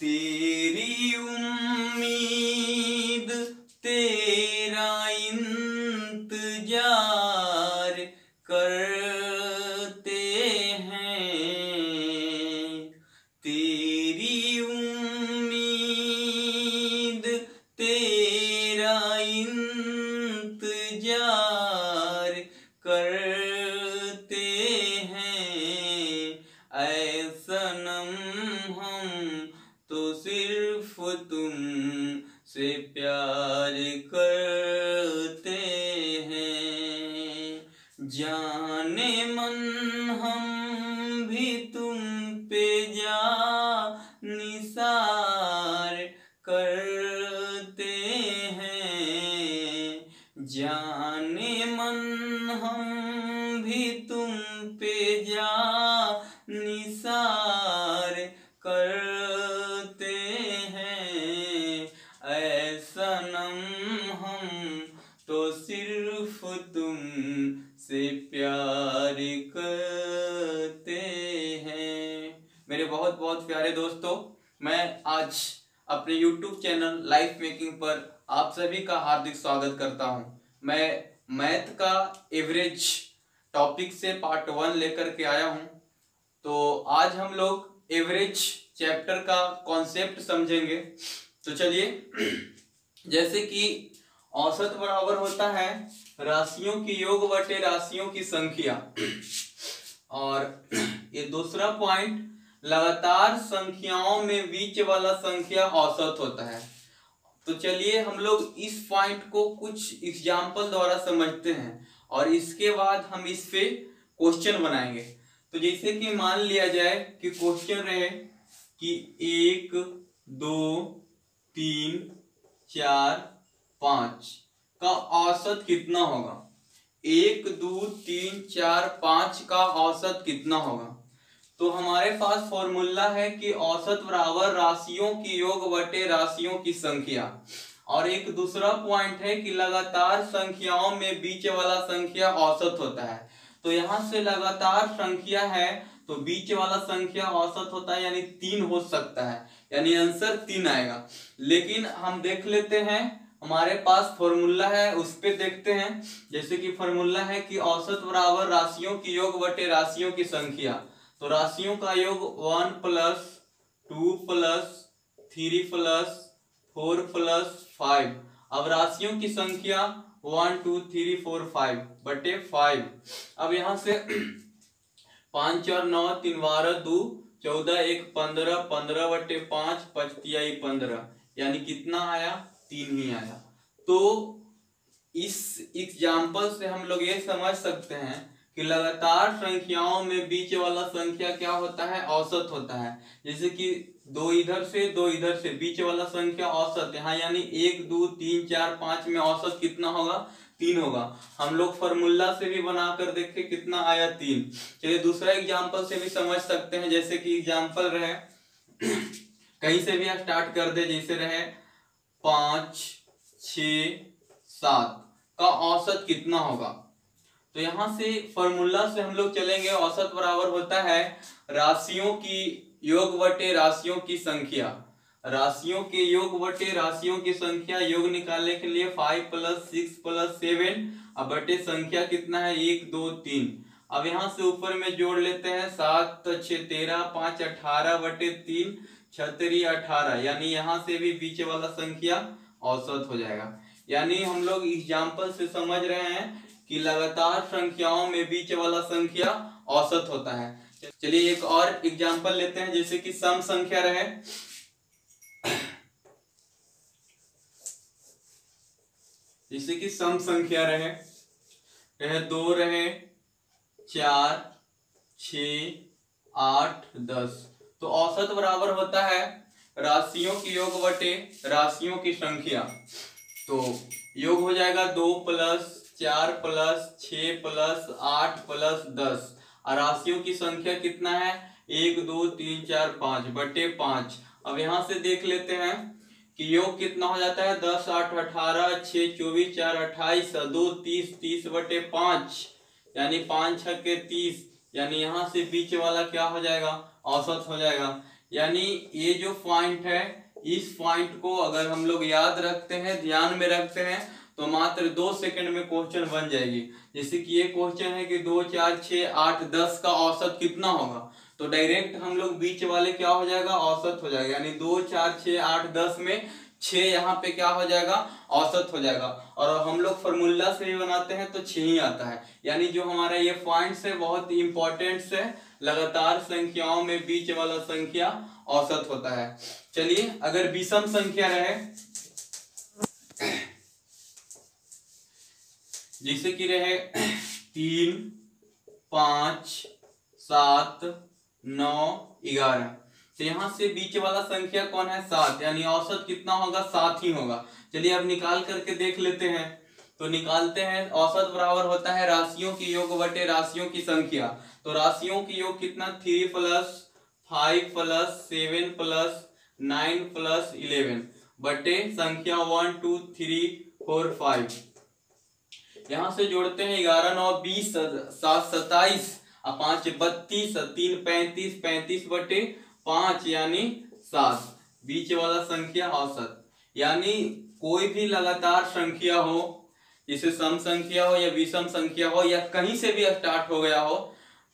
तेरी उम्मीद तेरा इंतजार करते हैं। तेरी उम्मीद तेरा इंतजार करते हैं। ऐ सनम हम तो सिर्फ तुम से प्यार करते हैं। जाने मन हम भी तुम पे जा निसार करते हैं। जाने मन हम भी तुम पे जा निसार करते हैं। ऐ सनम हम तो सिर्फ तुम से प्यार करते हैं। मेरे बहुत बहुत प्यारे दोस्तों, मैं आज अपने YouTube चैनल लाइफ मेकिंग पर आप सभी का हार्दिक स्वागत करता हूं। मैं मैथ का एवरेज टॉपिक से पार्ट 1 लेकर के आया हूं। तो आज हम लोग एवरेज चैप्टर का कॉन्सेप्ट समझेंगे। तो चलिए, जैसे कि औसत बराबर होता है राशियों की योग बटे राशियों की संख्या, और ये दूसरा पॉइंट लगातार संख्याओं में बीच वाला संख्या औसत होता है। तो चलिए हम लोग इस पॉइंट को कुछ एग्जाम्पल द्वारा समझते हैं और इसके बाद हम इस पे क्वेश्चन बनाएंगे। तो जैसे कि मान लिया जाए कि क्वेश्चन रहे कि 1 2 3 4 5 का औसत कितना होगा। 1 2 3 4 5 का औसत कितना होगा। तो हमारे पास फॉर्मूला है कि औसत बराबर राशियों की योग बटे राशियों की संख्या, और एक दूसरा पॉइंट है कि लगातार संख्याओं में बीच वाला संख्या औसत होता है। तो यहाँ से लगातार संख्या है तो बीच वाला संख्या औसत होता है, यानी 3 हो सकता है, यानी आंसर 3 आएगा। लेकिन हम देख लेते हैं, हमारे पास फॉर्मूला है उस पे देखते हैं। जैसे कि फॉर्मूला है कि औसत बराबर राशियों की योग बटे राशियों की संख्या। तो राशियों का योग 1 + 2 + 3 + 4 + 5। अब राशियों की संख्या 1 2 3 4 5 बटे 5। अब यहाँ से 5 और 9 3 12 2 14 1 15 15 बटे 5 5 तिहाई 15, यानी कितना आया, 3 ही आया। तो इस एग्जाम्पल से हम लोग ये समझ सकते हैं कि लगातार संख्याओं में बीच वाला संख्या क्या होता है, औसत होता है। जैसे कि 2 इधर से 2 इधर से, बीच वाला संख्या औसत यहाँ, यानी 1 2 3 4 5 में औसत कितना होगा, 3 होगा। हम लोग फॉर्मूला से भी बनाकर देखे कितना आया, 3। चलिए दूसरा एग्जाम्पल से भी समझ सकते हैं। जैसे कि एग्जाम्पल रहे कहीं से भी स्टार्ट कर दे, जैसे रहे 5 6 7 का औसत कितना होगा। तो यहां से फॉर्मूला से हम लोग चलेंगे। औसत बराबर होता है राशियों की योग बटे राशियों की संख्या। राशियों के योग बटे राशियों की संख्या, योग निकालने के लिए 5 + 6 + 7, अब बटे संख्या कितना है, 1 2 3। अब यहाँ से ऊपर में जोड़ लेते हैं, 7 6 13 5 18 बटे 3 6 3 18, यानी यहाँ से भी बीच वाला संख्या औसत हो जाएगा। यानी हम लोग एग्जाम्पल से समझ रहे हैं कि लगातार संख्याओं में बीच वाला संख्या औसत होता है। चलिए एक और एग्जाम्पल लेते हैं। जैसे कि सम संख्या रहे, जैसे कि सम संख्या रहे 2 रहे 4 6 8 10। तो औसत बराबर होता है राशियों की योग बटे राशियों की संख्या। तो योग हो जाएगा 2 + 4 + 6 + 8 + 10, और राशियों की संख्या कितना है, 1 2 3 4 5 बटे 5। अब यहाँ से देख लेते हैं कि योग कितना हो जाता है, 10 8 18 6 24 4 28 2 30 30 बटे 5, यानी 5 6 30, यानी यहाँ से बीच वाला क्या हो जाएगा, औसत हो जाएगा। यानी ये जो पॉइंट है, इस पॉइंट को अगर हम लोग याद रखते हैं, ध्यान में रखते हैं, तो मात्र 2 सेकंड में क्वेश्चन बन जाएगी। जैसे कि ये क्वेश्चन है कि 2 4 6 8 10 का औसत कितना होगा, तो डायरेक्ट हम लोग बीच वाले क्या हो जाएगा, औसत हो जाएगा। यानी 2 4 6 8 10 में 6 यहाँ पे क्या हो जाएगा, औसत हो जाएगा। और हम लोग फॉर्मूला से भी बनाते हैं तो 6 ही आता है। यानी जो हमारा ये पॉइंट्स है बहुत इंपॉर्टेंट है, लगातार संख्याओं में बीच वाला संख्या औसत होता है। चलिए, अगर विषम संख्या रहे, जैसे कि रहे 3 5 7 9 11, तो यहां से बीच वाला संख्या कौन है, 7, यानी औसत कितना होगा, 7 ही होगा। चलिए अब निकाल करके देख लेते हैं। तो निकालते हैं, औसत बराबर होता है राशियों की योग बटे राशियों की संख्या। तो राशियों की योग कितना, 3 + 5 + 7 + 9 + 11 बटे संख्या 1 2 3 4 5। यहां से जोड़ते हैं, 11 9 20, 7 27 और 5 32, 3 35, 35 बटे 5 यानी 7, बीच वाला संख्या औसत। यानी कोई भी लगातार संख्या हो, जैसे सम संख्या हो या विषम संख्या हो या कहीं से भी स्टार्ट हो गया हो,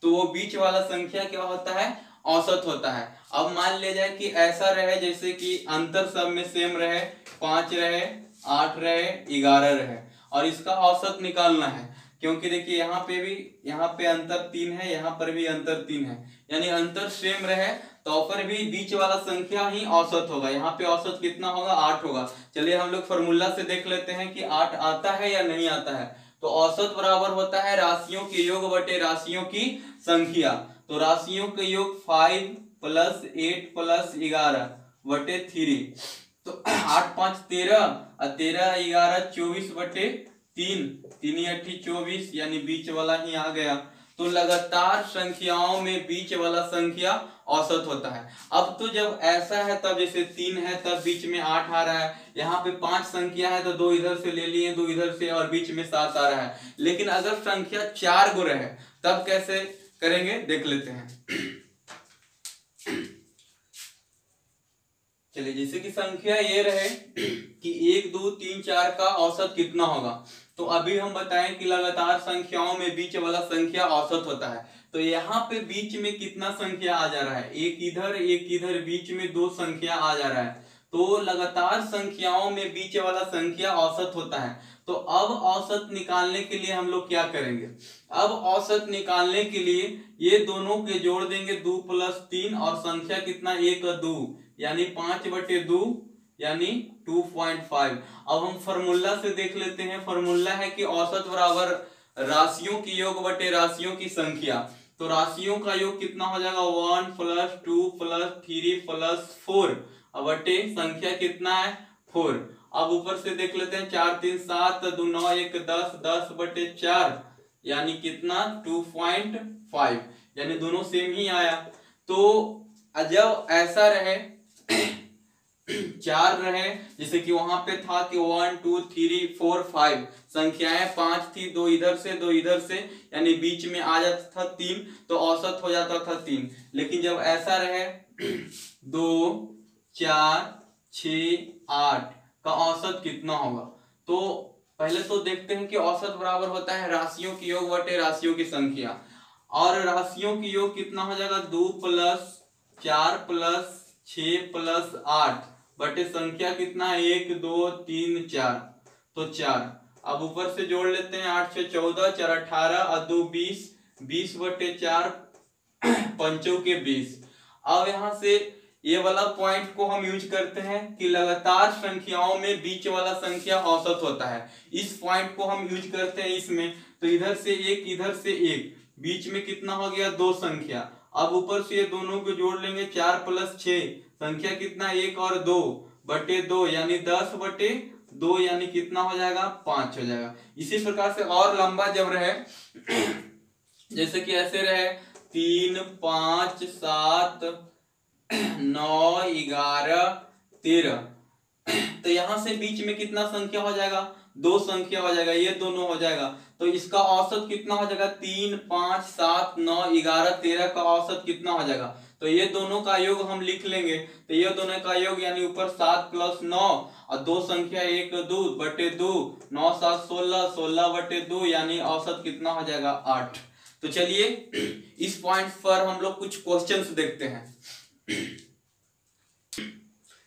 तो वो बीच वाला संख्या क्या होता है, औसत होता है। अब मान लिया जाए कि ऐसा रहे जैसे कि अंतर सब में सेम रहे, 5 रहे, 8 रहे, 11 रहे, और इसका औसत निकालना है। क्योंकि देखिए यहाँ पे भी, यहाँ पे अंतर 3 है, यहाँ पर भी अंतर 3 है, यानी अंतर सेम रहे तो पर भी बीच वाला संख्या ही औसत होगा। यहाँ पे औसत कितना होगा, 8 होगा। चलिए हम लोग फॉर्मूला से देख लेते हैं कि 8 आता है या नहीं आता है। तो औसत बराबर होता है राशियों के योग बटे राशियों की संख्या। तो राशियों के योग 5 + 8 + 11 बटे 3, तो 8 5 13 और 13 11 24 बटे 3, 3 8 24, यानी बीच वाला ही आ गया। तो लगातार संख्याओं में बीच वाला संख्या औसत होता है। अब तो जब ऐसा है, तब जैसे 3 है तब बीच में 8 आ रहा है, यहाँ पे 5 संख्या है तो 2 इधर से ले लिए, 2 इधर से, और बीच में 7 आ रहा है। लेकिन अगर संख्या 4 गुना है तब कैसे करेंगे, देख लेते हैं। चलिए, जैसे कि संख्या ये रहे कि 1 2 3 4 का औसत कितना होगा, तो अभी हम बताएं कि लगातार संख्याओं में बीच वाला संख्या औसत होता है। तो यहाँ पे बीच में कितना संख्या आ जा रहा है, एक इधर, बीच में 2 संख्या आ जा रहा है। तो लगातार संख्याओं में बीच वाला संख्या औसत होता है। तो अब औसत निकालने के लिए हम लोग क्या करेंगे, अब औसत निकालने के लिए ये दोनों के जोड़ देंगे, 2 + 3, और संख्या कितना, 1 2, यानी 5 बटे 2 यानी 2.5। अब हम फॉर्मूला से देख लेते हैं। फॉर्मूला है कि औसत बराबर राशियों की योग बटे राशियों की संख्या। तो राशियों का योग कितना हो जाएगा, 1 + 2 + 3 + 4 बटे संख्या कितना है, 4। अब ऊपर से देख लेते हैं, 4 3 7 2 9 1 10, 10 बटे 4 यानी कितना, 2.5, यानी दोनों सेम ही आया। तो जब ऐसा रहे 4 रहे, जैसे कि वहां पे था कि 1 2 3 4 5 संख्याएं 5 थी, 2 इधर से 2 इधर से, यानी बीच में आ जाता था 3, तो औसत हो जाता था 3। लेकिन जब ऐसा रहे 2 4 6 8 का औसत कितना होगा, तो पहले तो देखते हैं कि औसत बराबर होता है राशियों की योग बटे राशियों की संख्या। और राशियों की योग कितना हो जाएगा, 2 + 4 + 6 + 8 बटे संख्या कितना है, 1 2 3 4, तो 4। अब ऊपर से जोड़ लेते हैं, 8 6 14, 4 18 और 2 20, 20 बटे 4 पंचों के 20। अब यहां से ये वाला पॉइंट को हम यूज करते हैं कि लगातार संख्याओं में बीच वाला संख्या औसत होता है। इस पॉइंट को हम यूज करते हैं इसमें। तो इधर से 1 इधर से 1, बीच में कितना हो गया, 2 संख्या। अब ऊपर से ये दोनों को जोड़ लेंगे, 4 + 6 संख्या कितना, 1 और 2 बटे 2, यानी 10 बटे 2, यानी कितना हो जाएगा, 5 हो जाएगा। इसी प्रकार से और लंबा जब रहे जैसे कि ऐसे रहे 3 5 7 9 11 13, तो यहां से बीच में कितना संख्या हो जाएगा, 2 संख्या हो जाएगा, ये दोनों हो जाएगा। तो इसका औसत कितना हो जाएगा, 3 5 7 9 11 13 का औसत कितना हो जाएगा, तो ये दोनों का योग हम लिख लेंगे। तो ये दोनों का योग यानी ऊपर 7 + 9 और दो संख्या 1 2 बटे 2, 9 7 16, 16 बटे 2 यानी औसत कितना हो जाएगा 8। तो चलिए इस पॉइंट पर हम लोग कुछ क्वेश्चंस देखते हैं।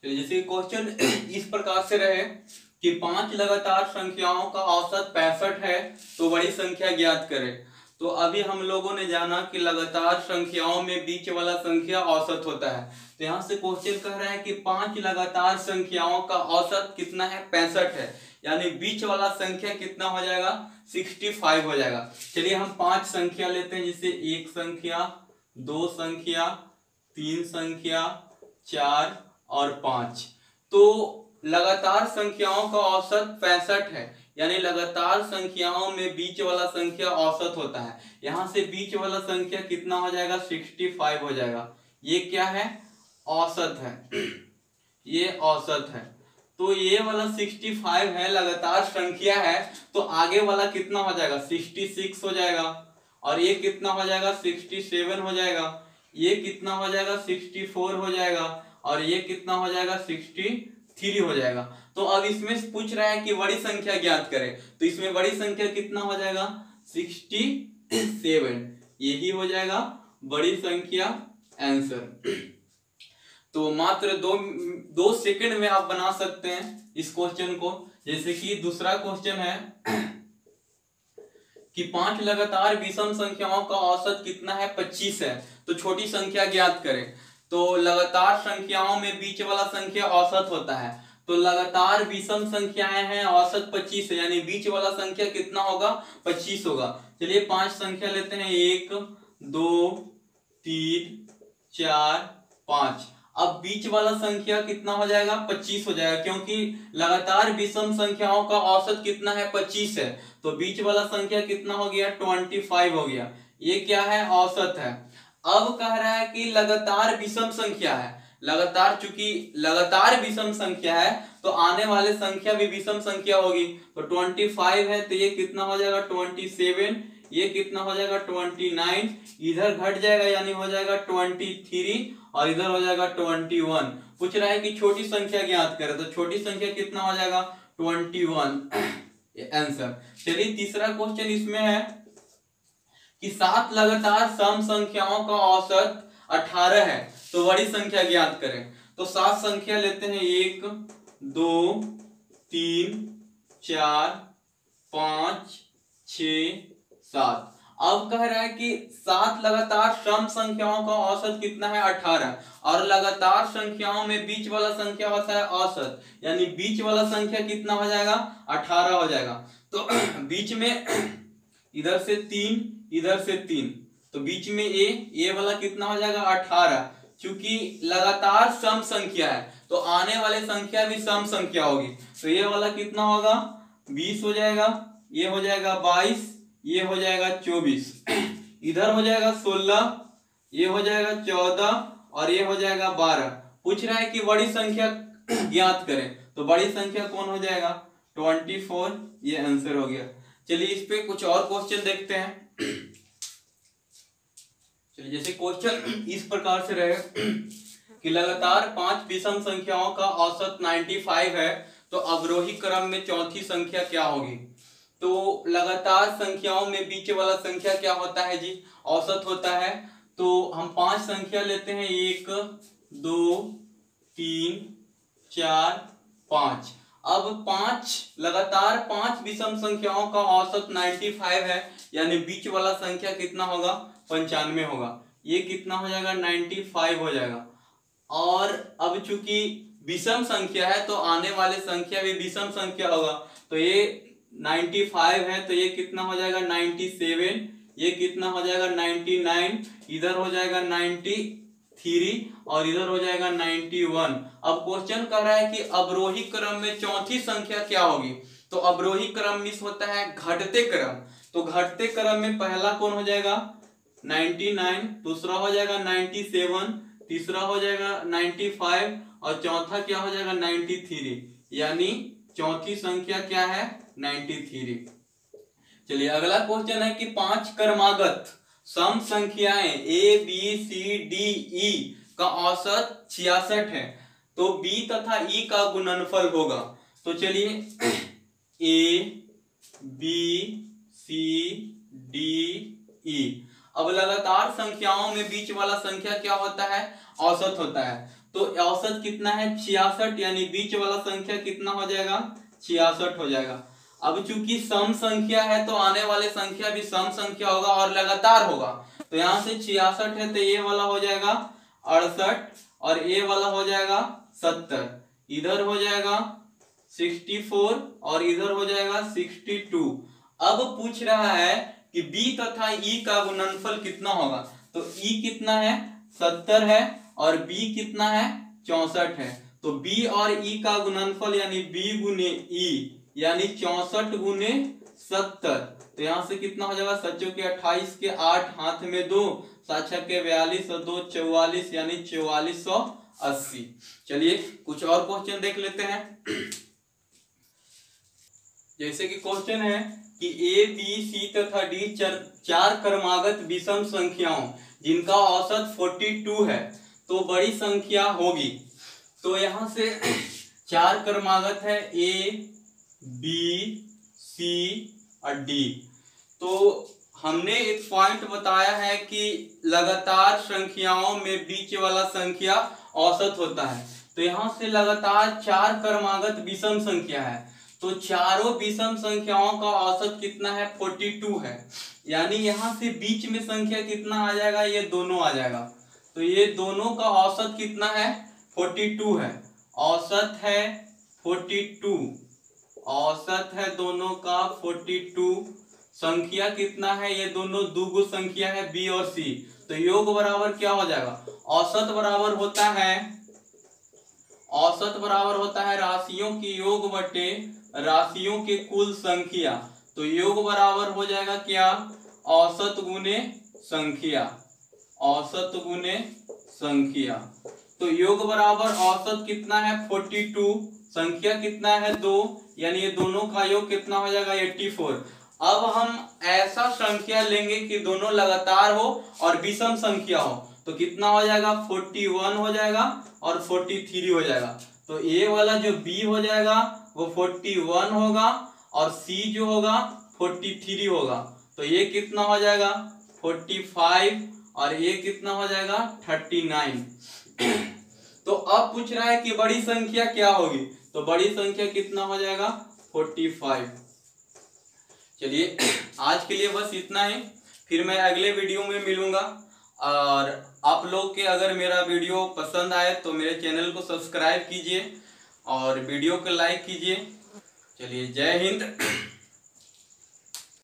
जैसे क्वेश्चन इस प्रकार से रहे कि 5 लगातार संख्याओं का औसत 65 है तो बड़ी संख्या ज्ञात करें। तो अभी हम लोगों ने जाना कि लगातार संख्याओं में बीच वाला संख्या औसत होता है। तो यहाँ से क्वेश्चन कह रहा है कि 5 लगातार संख्याओं का औसत कितना है 65 है, यानी बीच वाला संख्या कितना हो जाएगा 65 हो जाएगा। चलिए हम 5 संख्या लेते हैं, जैसे 1 संख्या, 2 संख्या, 3 संख्या, 4 और 5। तो लगातार संख्याओं का औसत 65 है, यानी लगातार संख्याओं में बीच वाला संख्या औसत होता है। यहां से बीच वाला संख्या कितना हो जाएगा 65 हो जाएगा। ये क्या है औसत है, ये औसत है। तो ये वाला 65 है, लगातार संख्या है, तो आगे वाला कितना हो जाएगा 66 हो जाएगा, और ये कितना हो जाएगा 67 हो जाएगा, ये कितना हो जाएगा 64 हो जाएगा, और ये कितना हो जाएगा 63 हो जाएगा। तो अब इसमें पूछ रहा है कि बड़ी संख्या ज्ञात करें, तो इसमें बड़ी संख्या कितना हो जाएगा 67, यही हो जाएगा बड़ी संख्या आंसर। तो मात्र दो सेकंड में आप बना सकते हैं इस क्वेश्चन को। जैसे कि दूसरा क्वेश्चन है कि 5 लगातार विषम संख्याओं का औसत कितना है 25 है, तो छोटी संख्या ज्ञात करें। तो लगातार संख्याओं में बीच वाला संख्या औसत होता है, तो लगातार विषम संख्याएं हैं, औसत 25 है, यानी बीच वाला संख्या कितना होगा 25 होगा। चलिए 5 संख्या लेते हैं, 1 2 3 4 5। अब बीच वाला संख्या कितना हो जाएगा 25 हो जाएगा, क्योंकि लगातार विषम संख्याओं का औसत कितना है 25 है, तो बीच वाला संख्या कितना हो गया 25 हो गया। ये क्या है औसत है। अब कह रहा है कि लगातार विषम संख्या है, लगातार चूंकि लगातार विषम संख्या है तो आने वाले संख्या भी विषम संख्या होगी। तो 25 है तो ये कितना हो जाएगा 27, ये कितना हो जाएगा 29, इधर घट जाएगा यानी हो जाएगा 23, और इधर हो जाएगा 21। पूछ रहा है कि छोटी संख्या ज्ञात करें, तो छोटी संख्या कितना हो जाएगा 21 आंसर। चलिए तीसरा क्वेश्चन इसमें है कि 7 लगातार सम संख्याओं का औसत 18 है, तो बड़ी संख्या ज्ञात करें। तो 7 संख्या लेते हैं, 1 2 3 4 5 6 7। अब कह रहा है कि 7 लगातार सम संख्याओं का औसत कितना है 18, और लगातार संख्याओं में बीच वाला संख्या होता है औसत, यानी बीच वाला संख्या कितना हो जाएगा 18 हो जाएगा। तो बीच में इधर से 3 इधर से 3, तो बीच में ये वाला कितना हो जाएगा 18। चूंकि लगातार सम संख्या है तो आने वाले संख्या भी सम संख्या होगी, तो ये वाला कितना होगा 20 हो जाएगा, ये हो जाएगा 22, ये हो जाएगा 24, इधर हो जाएगा 16, ये हो जाएगा 14, और ये हो जाएगा 12। पूछ रहा है कि बड़ी संख्या ज्ञात करें, तो बड़ी संख्या कौन हो जाएगा 24, ये आंसर हो गया। चलिए इस पे कुछ और क्वेश्चन देखते हैं। चलिए जैसे क्वेश्चन इस प्रकार से रहे कि लगातार 5 विषम संख्याओं का औसत 95 है, तो अवरोही क्रम में चौथी संख्या क्या होगी। तो लगातार संख्याओं में बीच वाला संख्या क्या होता है जी औसत होता है। तो हम 5 संख्या लेते हैं, 1 2 3 4 5। अब 5 लगातार 5 विषम संख्याओं का औसत 95 है, यानी बीच वाला संख्या कितना होगा 95 होगा, ये कितना हो जाएगा 95 हो जाएगा। और अब चूंकि विषम संख्या है तो आने वाले संख्या भी विषम संख्या होगा, तो ये 95 है तो ये कितना हो जाएगा 97, ये कितना हो जाएगा 99, इधर हो जाएगा 93, और इधर हो जाएगा 91। अब क्वेश्चन कर रहा है कि अवरोही क्रम में चौथी संख्या क्या होगी। तो अवरोही क्रम मिस होता है घटते क्रम, तो घटते क्रम में पहला कौन हो जाएगा 99, दूसरा हो जाएगा 97, तीसरा हो जाएगा 95, और चौथा क्या हो जाएगा 93, यानी चौथी संख्या क्या है 93। चलिए अगला क्वेश्चन है कि 5 क्रमागत सम संख्याएं A B C D E का औसत 66 है तो B तथा E का गुणनफल होगा। तो चलिए A B C D E, अब लगातार संख्याओं में बीच वाला संख्या क्या होता है? औसत होता है। तो औसत कितना है? 66, यानी बीच वाला संख्या कितना हो जाएगा? 66 हो जाएगा। अब चूंकि सम संख्या है तो आने वाले संख्या भी सम संख्या होगा और लगातार होगा। तो यहाँ से 66 है तो ये वाला हो जाएगा 68 और ये वाला हो जाएगा 70, इधर हो जाएगा 64 और इधर हो जाएगा 62। अब पूछ रहा है कि B तथा E का गुणनफल कितना होगा। तो E कितना है? 70 है और B कितना है? 64 है। तो B और E का गुणनफल यानी B गुने E यानी 64 गुने 70। तो यहाँ से कितना हो जाएगा? 7 के 28 के 8 हाथ में 2, 7 के 42 और 2 44 यानी 4480। चलिए कुछ और क्वेश्चन देख लेते हैं। जैसे कि क्वेश्चन है कि A B C तथा D चार क्रमागत विषम संख्याओं जिनका औसत 42 है तो बड़ी संख्या होगी। तो यहाँ से चार क्रमागत है A B C और D। तो हमने एक पॉइंट बताया है कि लगातार संख्याओं में बीच वाला संख्या औसत होता है। तो यहाँ से लगातार चार क्रमागत विषम संख्या है तो चारों विषम संख्याओं का औसत कितना है? 42 है। यानी यहाँ से बीच में संख्या कितना आ जाएगा? ये दोनों आ जाएगा। तो ये दोनों का औसत कितना है? 42 है। औसत है 42, औसत है दोनों का 42। संख्या कितना है? ये दोनों दुगु संख्या है B और C। तो योग बराबर क्या हो जाएगा? औसत बराबर होता है राशियों की योग बटे राशियों के कुल संख्या। तो योग बराबर हो जाएगा क्या? औसत गुने संख्या, औसत गुने संख्या। तो योग बराबर औसत कितना है? 42, संख्या कितना है? 2, यानी ये दोनों का योग कितना हो जाएगा? 84। अब हम ऐसा संख्या लेंगे कि दोनों लगातार हो और विषम संख्या हो तो कितना हो जाएगा? 41 हो जाएगा और 43 हो जाएगा। तो ये वाला जो B हो जाएगा वो 41 होगा और C जो होगा 43 होगा। तो ये कितना हो जाएगा? 45 और ये कितना हो जाएगा? 39। तो अब पूछ रहा है कि बड़ी संख्या क्या होगी। तो बड़ी संख्या कितना हो जाएगा? 45। चलिए आज के लिए बस इतना ही, फिर मैं अगले वीडियो में मिलूंगा। और आप लोग के अगर मेरा वीडियो पसंद आए तो मेरे चैनल को सब्सक्राइब कीजिए और वीडियो को लाइक कीजिए। चलिए जय हिंद।